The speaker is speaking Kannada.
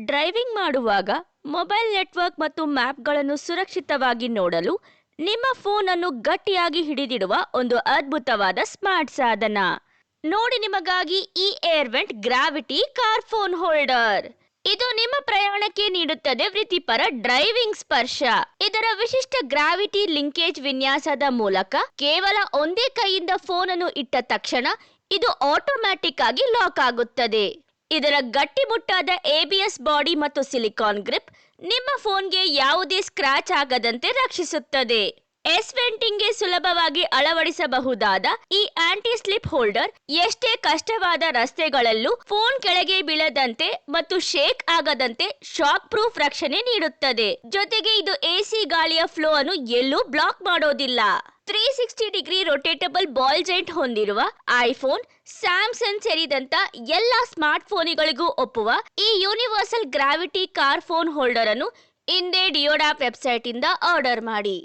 ಡ್ರೈವಿಂಗ್ ಮಾಡುವಾಗ ಮೊಬೈಲ್ ನೆಟ್ವರ್ಕ್ ಮತ್ತು ಮ್ಯಾಪ್ಗಳನ್ನು ಸುರಕ್ಷಿತವಾಗಿ ನೋಡಲು ನಿಮ್ಮ ಫೋನ್ ಅನ್ನು ಗಟ್ಟಿಯಾಗಿ ಹಿಡಿದಿಡುವ ಒಂದು ಅದ್ಭುತವಾದ ಸ್ಮಾರ್ಟ್ ಸಾಧನ. ನೋಡಿ ನಿಮಗಾಗಿ ಈ ಏರ್ವೆಂಟ್ ಗ್ರಾವಿಟಿ ಕಾರ್ ಫೋನ್ ಹೋಲ್ಡರ್. ಇದು ನಿಮ್ಮ ಪ್ರಯಾಣಕ್ಕೆ ನೀಡುತ್ತದೆ ವೃತ್ತಿಪರ ಡ್ರೈವಿಂಗ್ ಸ್ಪರ್ಶ. ಇದರ ವಿಶಿಷ್ಟ ಗ್ರಾವಿಟಿ ಲಿಂಕೇಜ್ ವಿನ್ಯಾಸದ ಮೂಲಕ ಕೇವಲ ಒಂದೇ ಕೈಯಿಂದ ಫೋನ್ ಅನ್ನು ಇಟ್ಟ ತಕ್ಷಣ ಇದು ಆಟೋಮ್ಯಾಟಿಕ್ ಆಗಿ ಲಾಕ್ ಆಗುತ್ತದೆ. ಇದರ ಗಟ್ಟಿಮುಟ್ಟಾದ ABS ಬಾಡಿ ಮತ್ತು ಸಿಲಿಕಾನ್ ಗ್ರಿಪ್ ನಿಮ್ಮ ಫೋನ್ಗೆ ಯಾವುದೇ ಸ್ಕ್ರಾಚ್ ಆಗದಂತೆ ರಕ್ಷಿಸುತ್ತದೆ. ವೆಂಟಿಂಗ್ಗೆ ಸುಲಭವಾಗಿ ಅಳವಡಿಸಬಹುದಾದ ಈ ಆಂಟಿ ಸ್ಲಿಪ್ ಹೋಲ್ಡರ್ ಎಷ್ಟೇ ಕಷ್ಟವಾದ ರಸ್ತೆಗಳಲ್ಲೂ ಫೋನ್ ಕೆಳಗೆ ಬೀಳದಂತೆ ಮತ್ತು ಶೇಕ್ ಆಗದಂತೆ ಶಾಕ್ ಪ್ರೂಫ್ ರಕ್ಷಣೆ ನೀಡುತ್ತದೆ. ಜೊತೆಗೆ ಇದು AC ಗಾಳಿಯ ಫ್ಲೋ ಅನ್ನು ಎಲ್ಲೂ ಬ್ಲಾಕ್ ಮಾಡೋದಿಲ್ಲ. 360 ಡಿಗ್ರಿ ರೊಟೇಟಬಲ್ ಬಾಲ್ ಜಾಯಿಂಟ್ ಹೊಂದಿರುವ ಐಫೋನ್, ಸ್ಯಾಮ್ಸಂಗ್ ಸೇರಿದಂತ ಎಲ್ಲಾ ಸ್ಮಾರ್ಟ್ ಫೋನುಗಳಿಗೂ ಒಪ್ಪುವ ಈ universal gravity car phone holder ಅನ್ನು ಇಂದೇ ಡಿಯೋಡಾ ವೆಬ್ಸೈಟ್ ಇಂದ ಆರ್ಡರ್ ಮಾಡಿ.